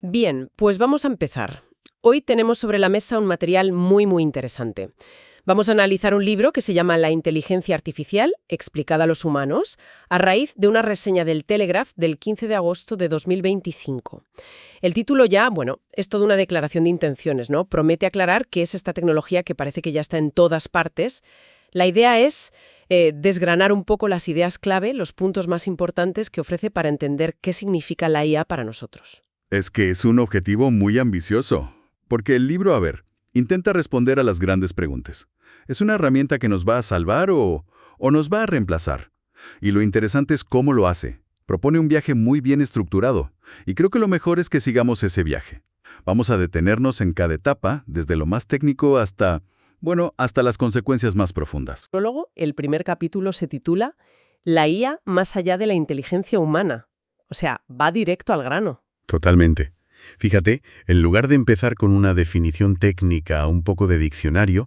Bien, pues vamos a empezar. Hoy tenemos sobre la mesa un material muy interesante. Vamos a analizar un libro que se llama La inteligencia artificial, explicada a los humanos, a raíz de una reseña del Telegraph del 15 de agosto de 2025. El título ya, es toda una declaración de intenciones, ¿no? Promete aclarar qué es esta tecnología que parece que ya está en todas partes. La idea es desgranar un poco las ideas clave, los puntos más importantes que ofrece para entender qué significa la IA para nosotros. Es que es un objetivo muy ambicioso, porque el libro, intenta responder a las grandes preguntas. ¿Es una herramienta que nos va a salvar o nos va a reemplazar? Y lo interesante es cómo lo hace. Propone un viaje muy bien estructurado, y creo que lo mejor es que sigamos ese viaje. Vamos a detenernos en cada etapa, desde lo más técnico hasta las consecuencias más profundas. Luego, el primer capítulo se titula La IA más allá de la inteligencia humana. O sea, va directo al grano. Totalmente. Fíjate, en lugar de empezar con una definición técnica, un poco de diccionario,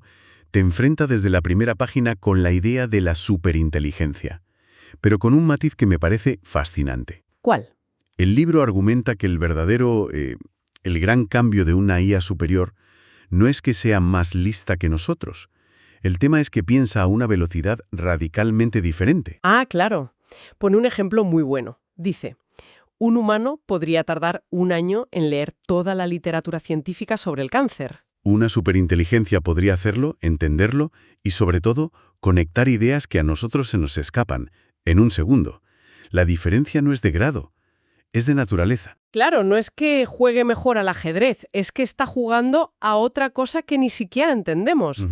te enfrenta desde la primera página con la idea de la superinteligencia, pero con un matiz que me parece fascinante. ¿Cuál? El libro argumenta que el gran cambio de una IA superior no es que sea más lista que nosotros. El tema es que piensa a una velocidad radicalmente diferente. Ah, claro. Pone un ejemplo muy bueno. Dice, un humano podría tardar 1 año en leer toda la literatura científica sobre el cáncer. Una superinteligencia podría hacerlo, entenderlo y, sobre todo, conectar ideas que a nosotros se nos escapan, en un segundo. La diferencia no es de grado, es de naturaleza. Claro, no es que juegue mejor al ajedrez, es que está jugando a otra cosa que ni siquiera entendemos.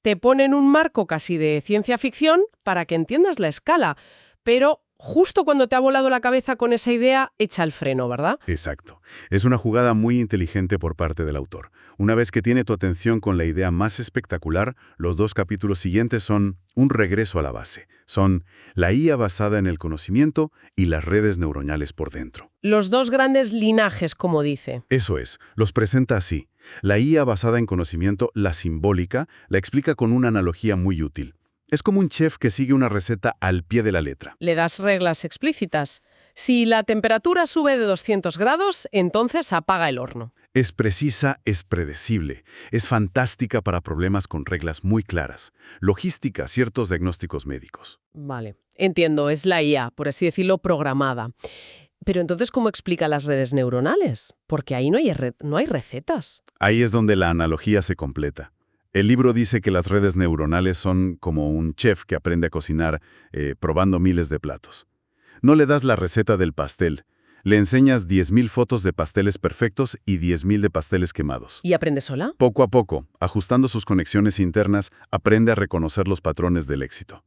Te ponen un marco casi de ciencia ficción para que entiendas la escala, pero justo cuando te ha volado la cabeza con esa idea, echa el freno, ¿verdad? Exacto. Es una jugada muy inteligente por parte del autor. Una vez que tiene tu atención con la idea más espectacular, los 2 capítulos siguientes son un regreso a la base. Son la IA basada en el conocimiento y las redes neuronales por dentro. Los 2 grandes linajes, como dice. Eso es, los presenta así. La IA basada en conocimiento, la simbólica, la explica con una analogía muy útil. Es como un chef que sigue una receta al pie de la letra. Le das reglas explícitas. Si la temperatura sube de 200 grados, entonces apaga el horno. Es precisa, es predecible, es fantástica para problemas con reglas muy claras. Logística, ciertos diagnósticos médicos. Vale, entiendo, es la IA, por así decirlo, programada. Pero entonces, ¿cómo explica las redes neuronales? Porque ahí no hay recetas. Ahí es donde la analogía se completa. El libro dice que las redes neuronales son como un chef que aprende a cocinar probando miles de platos. No le das la receta del pastel, le enseñas 10.000 fotos de pasteles perfectos y 10.000 de pasteles quemados. ¿Y aprende sola? Poco a poco, ajustando sus conexiones internas, aprende a reconocer los patrones del éxito.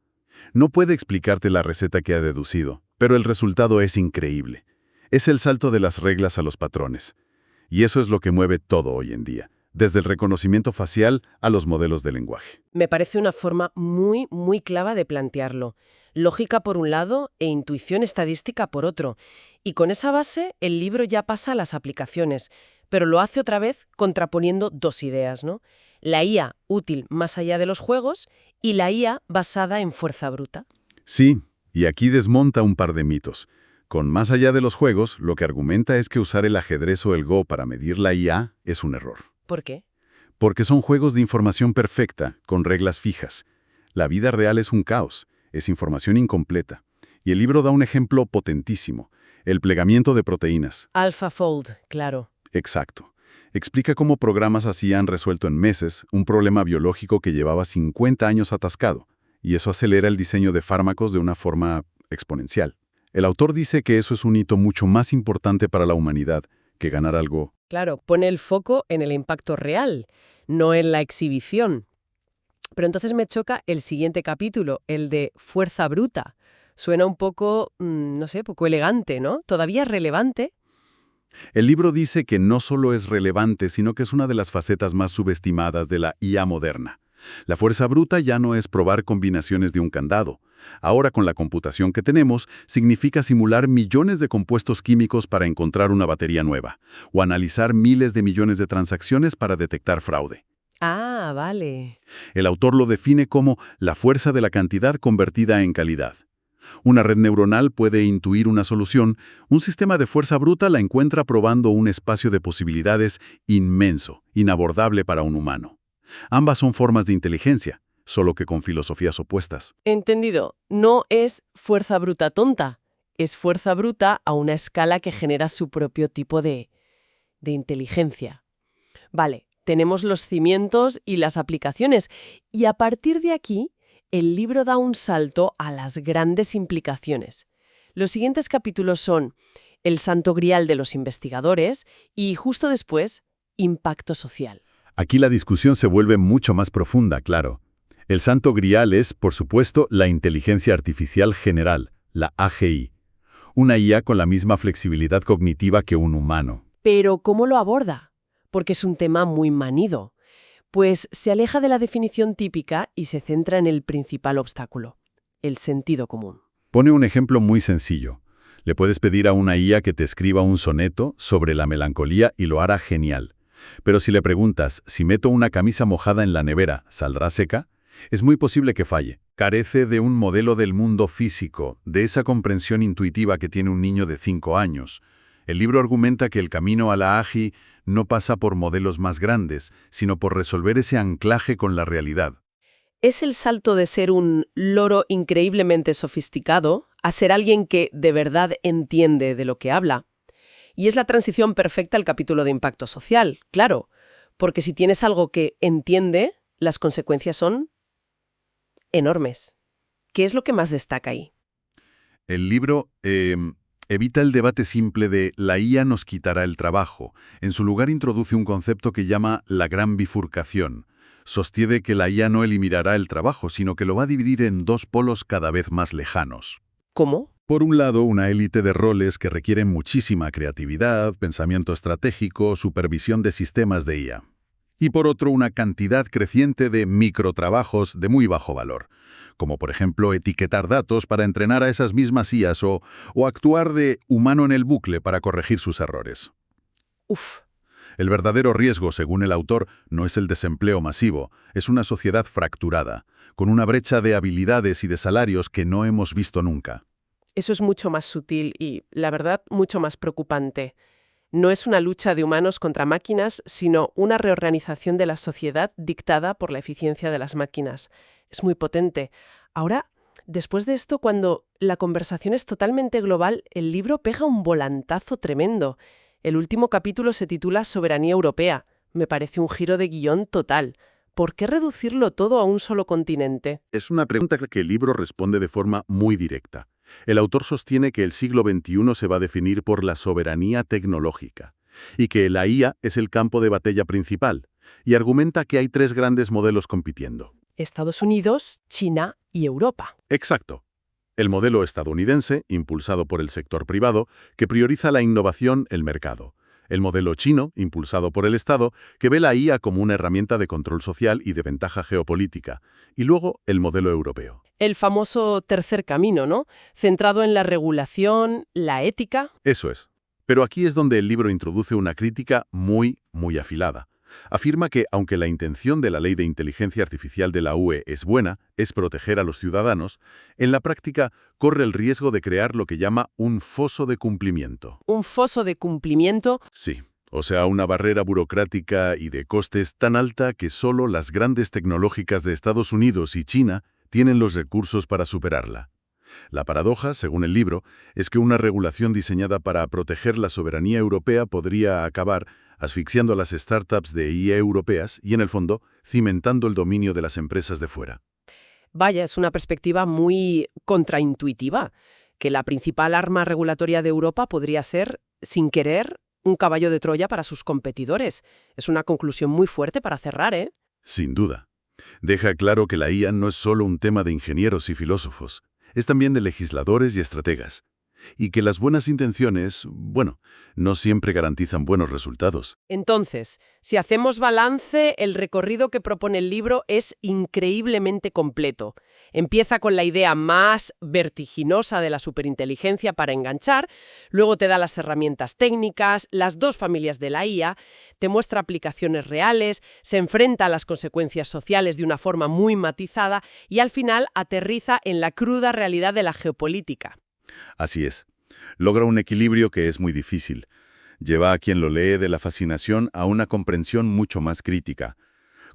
No puede explicarte la receta que ha deducido, pero el resultado es increíble. Es el salto de las reglas a los patrones. Y eso es lo que mueve todo hoy en día, desde el reconocimiento facial a los modelos de lenguaje. Me parece una forma muy clara de plantearlo. Lógica por un lado e intuición estadística por otro. Y con esa base, el libro ya pasa a las aplicaciones, pero lo hace otra vez contraponiendo 2 ideas, ¿no? La IA útil más allá de los juegos y la IA basada en fuerza bruta. Sí, y aquí desmonta un par de mitos. Con más allá de los juegos, lo que argumenta es que usar el ajedrez o el Go para medir la IA es un error. ¿Por qué? Porque son juegos de información perfecta, con reglas fijas. La vida real es un caos, es información incompleta. Y el libro da un ejemplo potentísimo, el plegamiento de proteínas. AlphaFold, claro. Exacto. Explica cómo programas así han resuelto en meses un problema biológico que llevaba 50 años atascado, y eso acelera el diseño de fármacos de una forma exponencial. El autor dice que eso es un hito mucho más importante para la humanidad que ganar algo. Claro, pone el foco en el impacto real, no en la exhibición. Pero entonces me choca el siguiente capítulo, el de fuerza bruta. Suena un poco, poco elegante, ¿no? ¿Todavía es relevante? El libro dice que no solo es relevante, sino que es una de las facetas más subestimadas de la IA moderna. La fuerza bruta ya no es probar combinaciones de un candado. Ahora, con la computación que tenemos, significa simular millones de compuestos químicos para encontrar una batería nueva, o analizar miles de millones de transacciones para detectar fraude. Ah, vale. El autor lo define como la fuerza de la cantidad convertida en calidad. Una red neuronal puede intuir una solución, un sistema de fuerza bruta la encuentra probando un espacio de posibilidades inmenso, inabordable para un humano. Ambas son formas de inteligencia, solo que con filosofías opuestas. Entendido. No es fuerza bruta tonta. Es fuerza bruta a una escala que genera su propio tipo de inteligencia. Vale, tenemos los cimientos y las aplicaciones. Y a partir de aquí, el libro da un salto a las grandes implicaciones. Los siguientes capítulos son el santo grial de los investigadores y, justo después, impacto social. Aquí la discusión se vuelve mucho más profunda, claro. El santo grial es, por supuesto, la inteligencia artificial general, la AGI. Una IA con la misma flexibilidad cognitiva que un humano. Pero, ¿cómo lo aborda? Porque es un tema muy manido. Pues se aleja de la definición típica y se centra en el principal obstáculo, el sentido común. Pone un ejemplo muy sencillo. Le puedes pedir a una IA que te escriba un soneto sobre la melancolía y lo hará genial. Pero si le preguntas si meto una camisa mojada en la nevera, ¿saldrá seca? Es muy posible que falle. Carece de un modelo del mundo físico, de esa comprensión intuitiva que tiene un niño de 5 años. El libro argumenta que el camino a la AGI no pasa por modelos más grandes, sino por resolver ese anclaje con la realidad. Es el salto de ser un loro increíblemente sofisticado a ser alguien que de verdad entiende de lo que habla. Y es la transición perfecta al capítulo de impacto social, claro, porque si tienes algo que entiende, las consecuencias son enormes. ¿Qué es lo que más destaca ahí? El libro evita el debate simple de la IA nos quitará el trabajo. En su lugar introduce un concepto que llama la gran bifurcación. Sostiene que la IA no eliminará el trabajo, sino que lo va a dividir en dos polos cada vez más lejanos. ¿Cómo? Por un lado, una élite de roles que requieren muchísima creatividad, pensamiento estratégico, supervisión de sistemas de IA. Y por otro, una cantidad creciente de microtrabajos de muy bajo valor, como por ejemplo etiquetar datos para entrenar a esas mismas IAs o actuar de humano en el bucle para corregir sus errores. Uf. El verdadero riesgo, según el autor, no es el desempleo masivo, es una sociedad fracturada, con una brecha de habilidades y de salarios que no hemos visto nunca. Eso es mucho más sutil y, la verdad, mucho más preocupante. No es una lucha de humanos contra máquinas, sino una reorganización de la sociedad dictada por la eficiencia de las máquinas. Es muy potente. Ahora, después de esto, cuando la conversación es totalmente global, el libro pega un volantazo tremendo. El último capítulo se titula Soberanía Europea. Me parece un giro de guión total. ¿Por qué reducirlo todo a un solo continente? Es una pregunta que el libro responde de forma muy directa. El autor sostiene que el siglo XXI se va a definir por la soberanía tecnológica y que la IA es el campo de batalla principal, y argumenta que hay tres grandes modelos compitiendo. Estados Unidos, China y Europa. Exacto. El modelo estadounidense, impulsado por el sector privado, que prioriza la innovación, el mercado. El modelo chino, impulsado por el Estado, que ve la IA como una herramienta de control social y de ventaja geopolítica. Y luego, el modelo europeo. El famoso tercer camino, ¿no? Centrado en la regulación, la ética. Eso es. Pero aquí es donde el libro introduce una crítica muy afilada. Afirma que, aunque la intención de la Ley de Inteligencia Artificial de la UE es buena, es proteger a los ciudadanos, en la práctica corre el riesgo de crear lo que llama un foso de cumplimiento. ¿Un foso de cumplimiento? Sí. O sea, una barrera burocrática y de costes tan alta que solo las grandes tecnológicas de Estados Unidos y China tienen los recursos para superarla. La paradoja, según el libro, es que una regulación diseñada para proteger la soberanía europea podría acabar asfixiando a las startups de IA europeas y, en el fondo, cimentando el dominio de las empresas de fuera. Vaya, es una perspectiva muy contraintuitiva, que la principal arma regulatoria de Europa podría ser, sin querer, un caballo de Troya para sus competidores. Es una conclusión muy fuerte para cerrar, ¿eh? Sin duda. Deja claro que la IA no es solo un tema de ingenieros y filósofos, es también de legisladores y estrategas. Y que las buenas intenciones, no siempre garantizan buenos resultados. Entonces, si hacemos balance, el recorrido que propone el libro es increíblemente completo. Empieza con la idea más vertiginosa de la superinteligencia para enganchar, luego te da las herramientas técnicas, las dos familias de la IA, te muestra aplicaciones reales, se enfrenta a las consecuencias sociales de una forma muy matizada y al final aterriza en la cruda realidad de la geopolítica. Así es. Logra un equilibrio que es muy difícil. Lleva a quien lo lee de la fascinación a una comprensión mucho más crítica.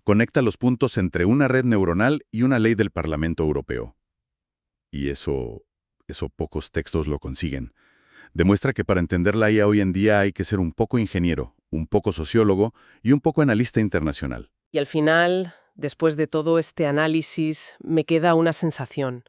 Conecta los puntos entre una red neuronal y una ley del Parlamento Europeo. Y eso pocos textos lo consiguen. Demuestra que para entender la IA hoy en día hay que ser un poco ingeniero, un poco sociólogo y un poco analista internacional. Y al final, después de todo este análisis, me queda una sensación.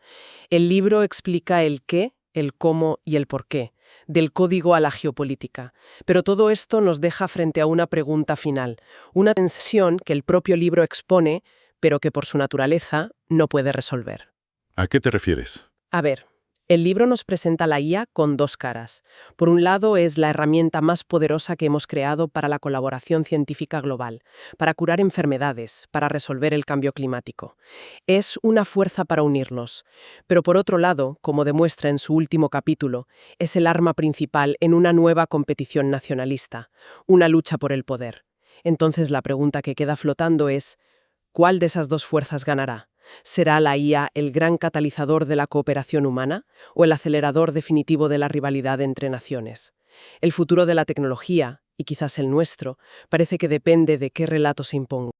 El libro explica el qué, el cómo y el por qué, del código a la geopolítica. Pero todo esto nos deja frente a una pregunta final, una tensión que el propio libro expone, pero que por su naturaleza no puede resolver. ¿A qué te refieres? A ver, el libro nos presenta la IA con dos caras. Por un lado, es la herramienta más poderosa que hemos creado para la colaboración científica global, para curar enfermedades, para resolver el cambio climático. Es una fuerza para unirnos. Pero por otro lado, como demuestra en su último capítulo, es el arma principal en una nueva competición nacionalista, una lucha por el poder. Entonces la pregunta que queda flotando es, ¿cuál de esas dos fuerzas ganará? ¿Será la IA el gran catalizador de la cooperación humana o el acelerador definitivo de la rivalidad entre naciones? El futuro de la tecnología, y quizás el nuestro, parece que depende de qué relato se imponga.